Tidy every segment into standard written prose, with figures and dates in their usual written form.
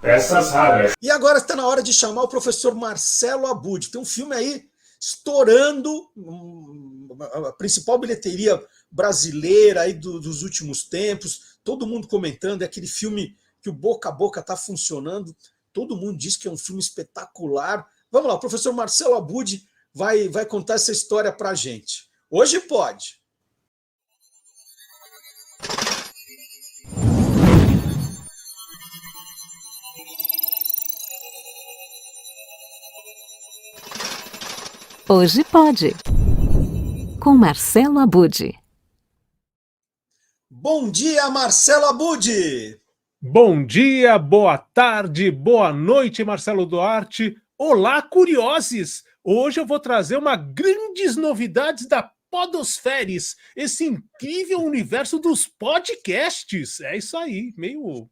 Peças raras. E agora está na hora de chamar o professor Marcelo Abud. Tem um filme aí estourando a principal bilheteria brasileira aí dos últimos tempos. Todo mundo comentando, é aquele filme que o boca a boca está funcionando. Todo mundo diz que é um filme espetacular. Vamos lá, o professor Marcelo Abud vai contar essa história para a gente. Hoje pode. Hoje pode, com Marcelo Abud. Bom dia, Marcelo Abud! Bom dia, boa tarde, boa noite, Marcelo Duarte. Olá, curiosos! Hoje eu vou trazer uma grandes novidades da Podosferes, esse incrível universo dos podcasts. É isso aí, meio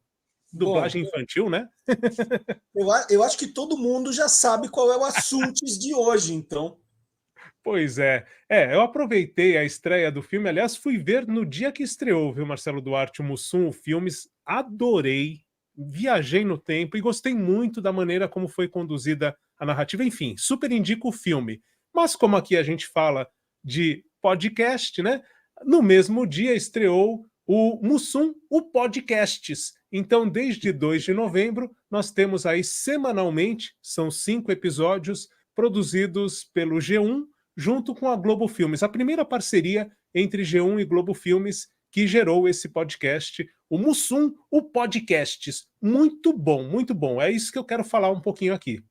dublagem infantil, né? Eu acho que todo mundo já sabe qual é o assunto de hoje, então. Pois é. Eu aproveitei a estreia do filme, aliás, fui ver no dia que estreou, viu, Marcelo Duarte, o Mussum, o Filmes, adorei, viajei no tempo e gostei muito da maneira como foi conduzida a narrativa, enfim, super indico o filme. Mas como aqui a gente fala de podcast, né, no mesmo dia estreou o Mussum, o Podcasts. Então, desde 2 de novembro, nós temos aí semanalmente, são 5 episódios produzidos pelo G1, junto com a Globo Filmes, a primeira parceria entre G1 e Globo Filmes que gerou esse podcast, o Mussum, o Podcasts. Muito bom, muito bom. É isso que eu quero falar um pouquinho aqui.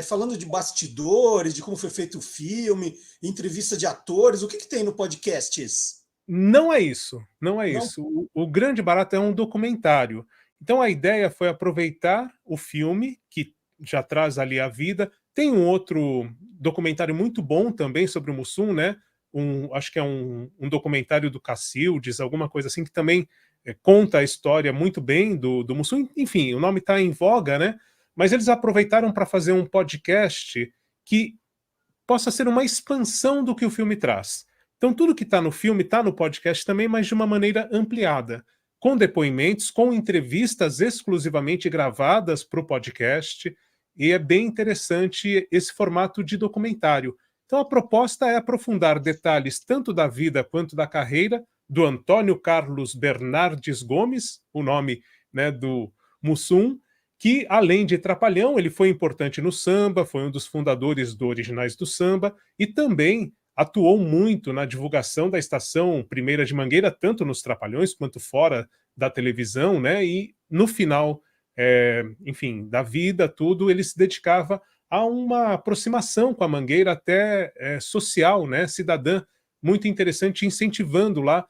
Falando de bastidores, de como foi feito o filme, entrevista de atores, o que tem no Podcasts? Não é isso, não é Não? isso. O grande barato é um documentário. Então a ideia foi aproveitar o filme, que já traz ali a vida. Tem um outro documentário muito bom também sobre o Mussum, né? Acho que é um documentário do Cacildes, alguma coisa assim, que também conta a história muito bem do Mussum. Enfim, o nome está em voga, né? Mas eles aproveitaram para fazer um podcast que possa ser uma expansão do que o filme traz. Então, tudo que está no filme está no podcast também, mas de uma maneira ampliada, com depoimentos, com entrevistas exclusivamente gravadas para o podcast, e é bem interessante esse formato de documentário. Então, a proposta é aprofundar detalhes tanto da vida quanto da carreira do Antônio Carlos Bernardes Gomes, o nome, né, do Mussum, que, além de trapalhão, ele foi importante no samba, foi um dos fundadores do Originais do Samba, e também atuou muito na divulgação da Estação Primeira de Mangueira, tanto nos Trapalhões quanto fora da televisão, né? E no final, enfim, da vida, tudo, ele se dedicava a uma aproximação com a Mangueira até social, né? Cidadã, muito interessante, incentivando lá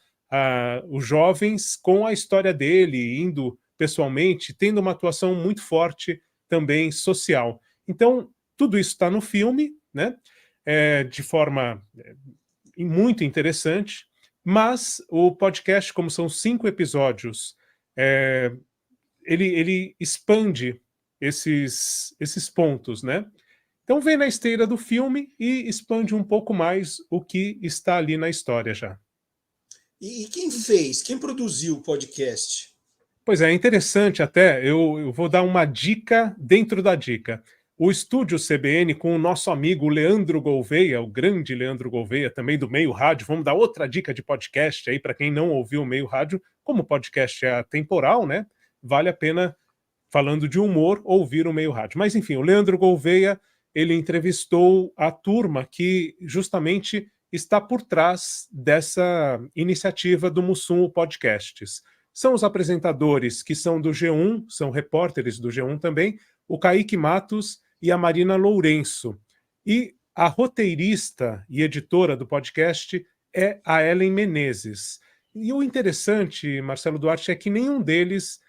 os jovens com a história dele, indo pessoalmente, tendo uma atuação muito forte também social. Então, tudo isso está no filme, né? De forma muito interessante, mas o podcast, como são 5 episódios, ele expande esses pontos, né? Então vem na esteira do filme e expande um pouco mais o que está ali na história já. E quem fez? Quem produziu o podcast? Pois é interessante até, eu vou dar uma dica dentro da dica. O estúdio CBN, com o nosso amigo Leandro Gouveia, o grande Leandro Gouveia, também do Meio Rádio, vamos dar outra dica de podcast aí para quem não ouviu o Meio Rádio, como o podcast é atemporal, né? Vale a pena, falando de humor, ouvir o Meio Rádio. Mas enfim, o Leandro Gouveia, ele entrevistou a turma que justamente está por trás dessa iniciativa do Mussum Podcasts. São os apresentadores que são do G1, são repórteres do G1 também, o Kaique Matos e a Marina Lourenço. E a roteirista e editora do podcast é a Ellen Menezes. E o interessante, Marcelo Duarte, é que nenhum deles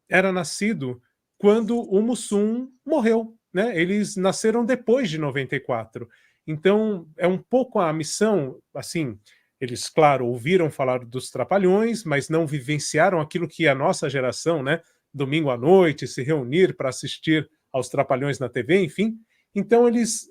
era nascido quando o Mussum morreu, né? Eles nasceram depois de 94. Então, é um pouco a missão, assim, eles, claro, ouviram falar dos Trapalhões, mas não vivenciaram aquilo que a nossa geração, né? Domingo à noite, se reunir para assistir aos Trapalhões na TV, enfim. Então, eles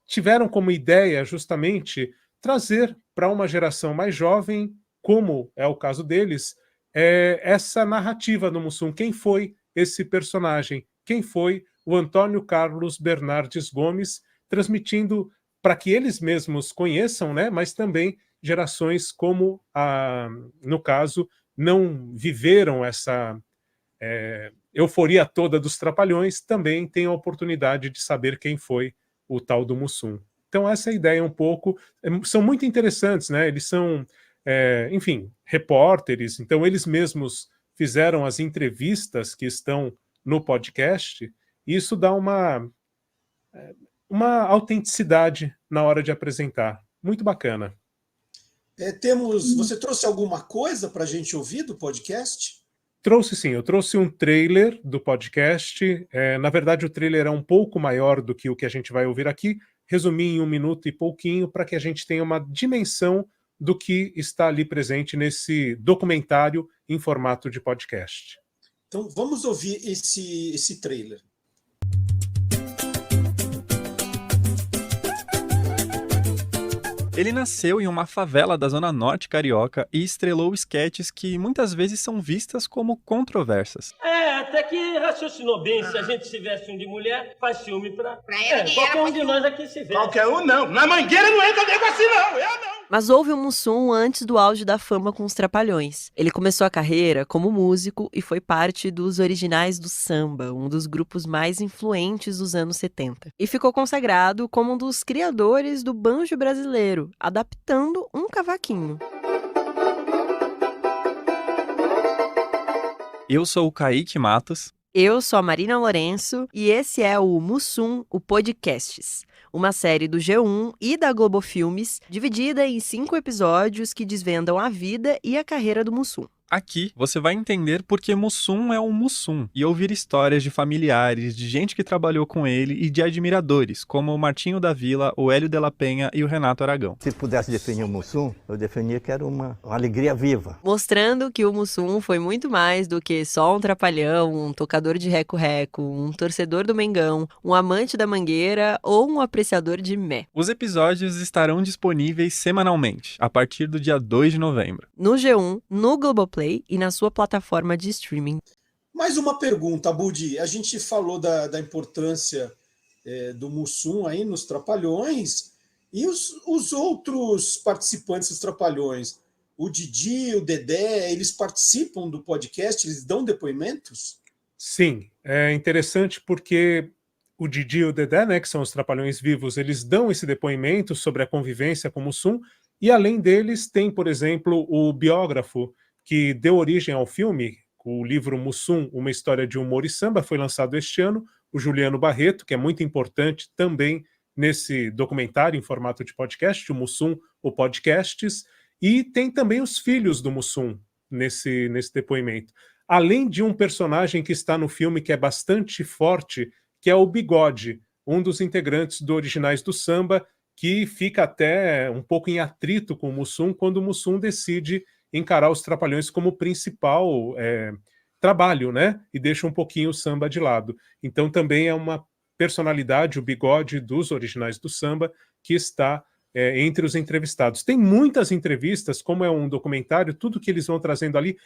tiveram como ideia, justamente, trazer para uma geração mais jovem, como é o caso deles, essa narrativa do Mussum. Quem foi esse personagem? Quem foi o Antônio Carlos Bernardes Gomes, transmitindo para que eles mesmos conheçam, né, mas também gerações como, no caso, não viveram essa euforia toda dos Trapalhões, também tem a oportunidade de saber quem foi o tal do Mussum. Então essa ideia um pouco, são muito interessantes, né? Eles são, enfim, repórteres, então eles mesmos fizeram as entrevistas que estão no podcast, e isso dá uma autenticidade na hora de apresentar. Muito bacana. Você trouxe alguma coisa para a gente ouvir do podcast? Trouxe sim, eu trouxe um trailer do podcast. Na verdade, o trailer é um pouco maior do que o que a gente vai ouvir aqui. Resumi em 1 minuto e pouquinho para que a gente tenha uma dimensão do que está ali presente nesse documentário em formato de podcast. Então vamos ouvir esse trailer. Ele nasceu em uma favela da Zona Norte carioca e estrelou esquetes que muitas vezes são vistas como controversas. Até que raciocinou bem, se a gente se veste um de mulher, faz ciúme pra ele. Qualquer um de nós aqui se veste. Qualquer um não. Na Mangueira não entra nego assim não, eu não. Mas houve um Mussum antes do auge da fama com os Trapalhões. Ele começou a carreira como músico e foi parte dos Originais do Samba, um dos grupos mais influentes dos anos 70. E ficou consagrado como um dos criadores do banjo brasileiro, adaptando um cavaquinho. Eu sou o Kaique Matos. Eu sou a Marina Lourenço e esse é o Mussum, o Podcasts, uma série do G1 e da Globo Filmes, dividida em 5 episódios que desvendam a vida e a carreira do Mussum. Aqui você vai entender por que Mussum é um Mussum e ouvir histórias de familiares, de gente que trabalhou com ele e de admiradores, como o Martinho da Vila, o Hélio de la Penha e o Renato Aragão. Se pudesse definir o Mussum, eu definia que era uma alegria viva. Mostrando que o Mussum foi muito mais do que só um trapalhão, um tocador de reco-reco, um torcedor do Mengão, um amante da Mangueira ou um apreciador de mé. Os episódios estarão disponíveis semanalmente, a partir do dia 2 de novembro. No G1, no Globoplay e na sua plataforma de streaming. Mais uma pergunta, Budi. A gente falou da importância do Mussum aí nos Trapalhões, e os outros participantes dos Trapalhões, o Didi, o Dedé, eles participam do podcast, eles dão depoimentos? Sim, é interessante porque o Didi e o Dedé, né, que são os Trapalhões vivos, eles dão esse depoimento sobre a convivência com o Mussum, e além deles tem, por exemplo, o biógrafo que deu origem ao filme, o livro Mussum, Uma História de Humor e Samba, foi lançado este ano, o Juliano Barreto, que é muito importante também nesse documentário em formato de podcast, o Mussum, o Podcasts, e tem também os filhos do Mussum nesse depoimento. Além de um personagem que está no filme que é bastante forte, que é o Bigode, um dos integrantes do Originais do Samba, que fica até um pouco em atrito com o Mussum quando o Mussum decide encarar os Trapalhões como principal trabalho, né? E deixa um pouquinho o samba de lado. Então também é uma personalidade, o Bigode dos Originais do Samba, que está entre os entrevistados. Tem muitas entrevistas, como é um documentário, tudo que eles vão trazendo ali.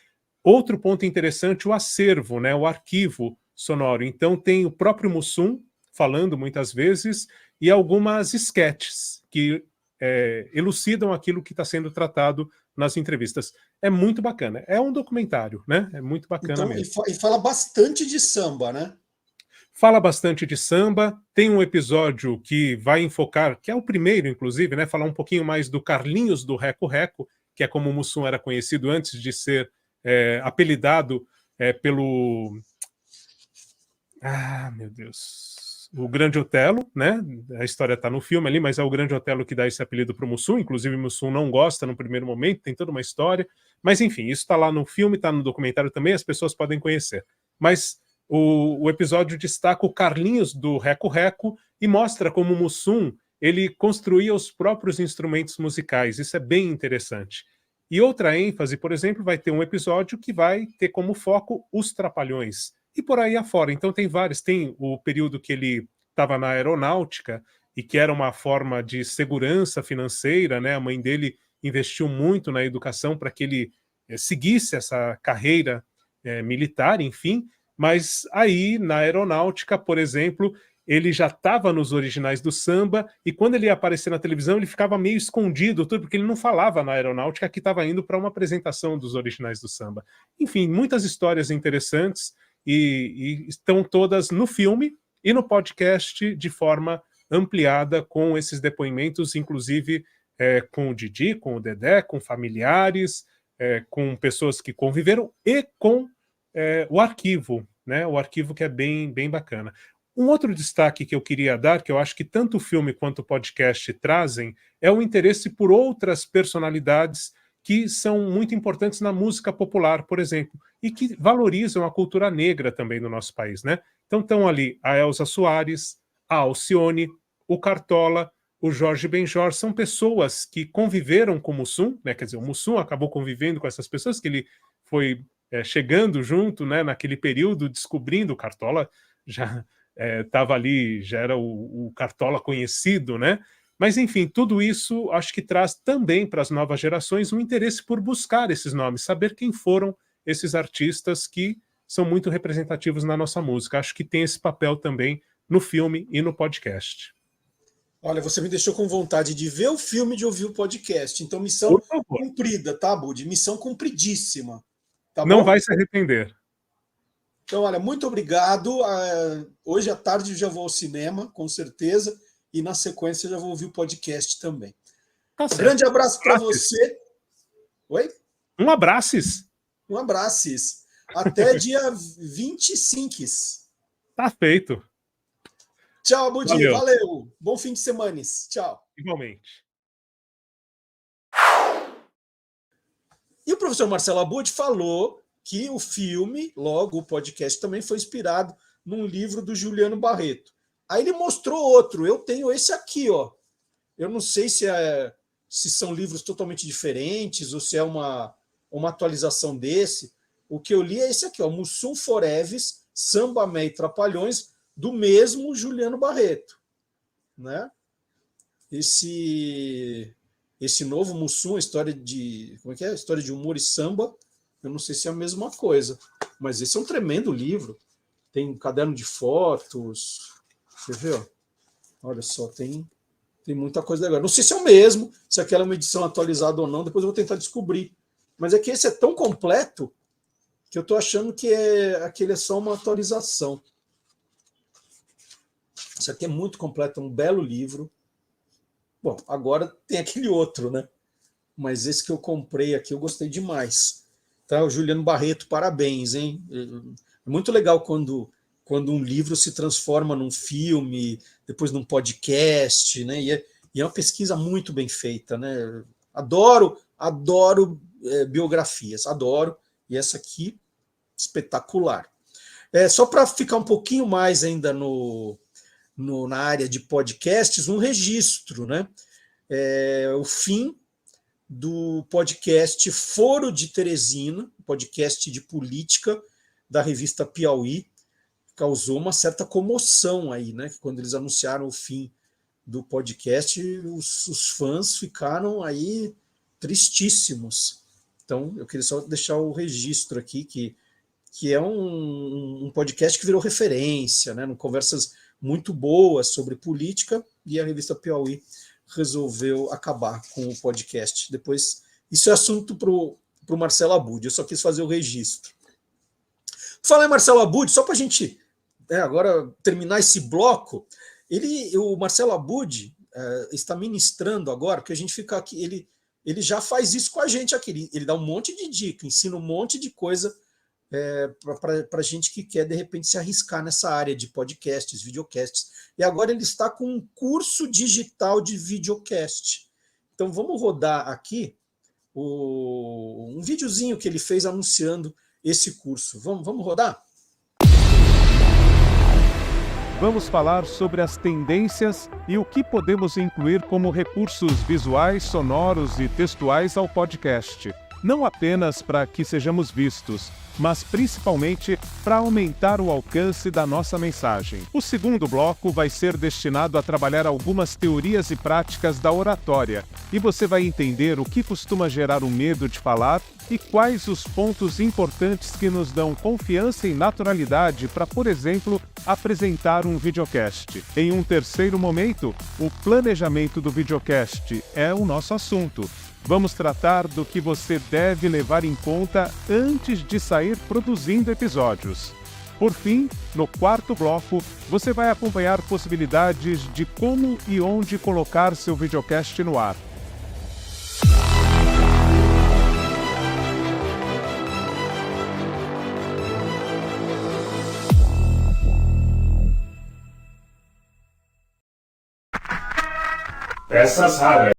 Outro ponto interessante, o acervo, né? O arquivo sonoro. Então tem o próprio Mussum falando muitas vezes e algumas esquetes que elucidam aquilo que está sendo tratado nas entrevistas. É muito bacana. É um documentário, né? É muito bacana então, mesmo. E fala bastante de samba, né? Fala bastante de samba. Tem um episódio que vai enfocar, que é o primeiro, inclusive, né? Falar um pouquinho mais do Carlinhos do Reco Reco, que é como o Mussum era conhecido antes de ser apelidado pelo... Ah, meu Deus... O Grande Otelo, né? A história está no filme ali, mas é o Grande Otelo que dá esse apelido para o Mussum. Inclusive, o Mussum não gosta no primeiro momento, tem toda uma história. Mas, enfim, isso está lá no filme, está no documentário também, as pessoas podem conhecer. Mas o episódio destaca o Carlinhos do Reco Reco e mostra como o Mussum ele construía os próprios instrumentos musicais. Isso é bem interessante. E outra ênfase, por exemplo, vai ter um episódio que vai ter como foco os Trapalhões. E por aí afora. Então tem vários. Tem o período que ele estava na aeronáutica e que era uma forma de segurança financeira, né? A mãe dele investiu muito na educação para que ele seguisse essa carreira militar, enfim, mas aí na aeronáutica, por exemplo, ele já estava nos originais do samba, e quando ele ia aparecer na televisão, ele ficava meio escondido, tudo, porque ele não falava na aeronáutica que estava indo para uma apresentação dos originais do samba. Enfim, muitas histórias interessantes, e estão todas no filme e no podcast de forma ampliada, com esses depoimentos, inclusive com o Didi, com o Dedé, com familiares, com pessoas que conviveram, e com o arquivo, né? O arquivo que é bem, bem bacana. Um outro destaque que eu queria dar, que eu acho que tanto o filme quanto o podcast trazem, é o interesse por outras personalidades que são muito importantes na música popular, por exemplo, e que valorizam a cultura negra também no nosso país, né? Então estão ali a Elza Soares, a Alcione, o Cartola, o Jorge Benjor, são pessoas que conviveram com o Mussum, né? Quer dizer, o Mussum acabou convivendo com essas pessoas, que ele foi chegando junto, né, naquele período, descobrindo. O Cartola já estava ali, já era o Cartola conhecido, né? Mas, enfim, tudo isso acho que traz também para as novas gerações um interesse por buscar esses nomes, saber quem foram esses artistas que são muito representativos na nossa música. Acho que tem esse papel também no filme e no podcast. Olha, você me deixou com vontade de ver o filme e de ouvir o podcast. Então, missão cumprida, tá, Budi? Missão cumpridíssima. Tá Não bom? vai se arrepender. Então, olha, muito obrigado. Hoje à tarde eu já vou ao cinema, com certeza. E na sequência eu já vou ouvir o podcast também. Tá certo. Grande abraço para você. Oi? Um abraço. Um abraço. Até dia 25. Tá feito. Tchau, Budi. Valeu. Bom fim de semana. Tchau. Igualmente. E o professor Marcelo Abud falou que o filme, logo o podcast, também foi inspirado num livro do Juliano Barreto. Aí ele mostrou outro. Eu tenho esse aqui, ó. Eu não sei se são livros totalmente diferentes ou se é uma atualização desse. O que eu li é esse aqui, ó, Mussum Foreves, Samba, Mé e Trapalhões, do mesmo Juliano Barreto, né? Esse novo Mussum, história de história de humor e samba. Eu não sei se é a mesma coisa, mas esse é um tremendo livro. Tem um caderno de fotos. Você vê, ó? Olha só, tem muita coisa legal. Não sei se é o mesmo, se aquela é uma edição atualizada ou não, depois eu vou tentar descobrir. Mas é que esse é tão completo que eu estou achando que aquele é só uma atualização. Isso aqui é muito completo, é um belo livro. Bom, agora tem aquele outro, né? Mas esse que eu comprei aqui eu gostei demais. Tá, o Juliano Barreto, parabéns, hein? É muito legal quando um livro se transforma num filme, depois num podcast, né? E é uma pesquisa muito bem feita, né? Adoro biografias, adoro. E essa aqui, espetacular. Só para ficar um pouquinho mais ainda na área de podcasts, um registro, né? O fim do podcast Foro de Teresina, podcast de política da revista Piauí, causou uma certa comoção aí, né? Quando eles anunciaram o fim do podcast, os fãs ficaram aí tristíssimos. Então, eu queria só deixar o registro aqui, que é um podcast que virou referência, né? Conversas muito boas sobre política, e a revista Piauí resolveu acabar com o podcast. Depois, isso é assunto para o Marcelo Abud, eu só quis fazer o registro. Falar em Marcelo Abud, só para a gente agora terminar esse bloco, o Marcelo Abud está ministrando agora, porque a gente fica aqui, ele já faz isso com a gente aqui, ele dá um monte de dica, ensina um monte de coisa para gente que quer, de repente, se arriscar nessa área de podcasts, videocasts. E agora ele está com um curso digital de videocast. Então vamos rodar aqui um videozinho que ele fez anunciando esse curso. Vamos rodar? Vamos falar sobre as tendências e o que podemos incluir como recursos visuais, sonoros e textuais ao podcast. Não apenas para que sejamos vistos, mas principalmente para aumentar o alcance da nossa mensagem. O segundo bloco vai ser destinado a trabalhar algumas teorias e práticas da oratória, e você vai entender o que costuma gerar o medo de falar e quais os pontos importantes que nos dão confiança e naturalidade para, por exemplo, apresentar um videocast. Em um terceiro momento, o planejamento do videocast é o nosso assunto. Vamos tratar do que você deve levar em conta antes de sair produzindo episódios. Por fim, no quarto bloco, você vai acompanhar possibilidades de como e onde colocar seu videocast no ar. Peças raras.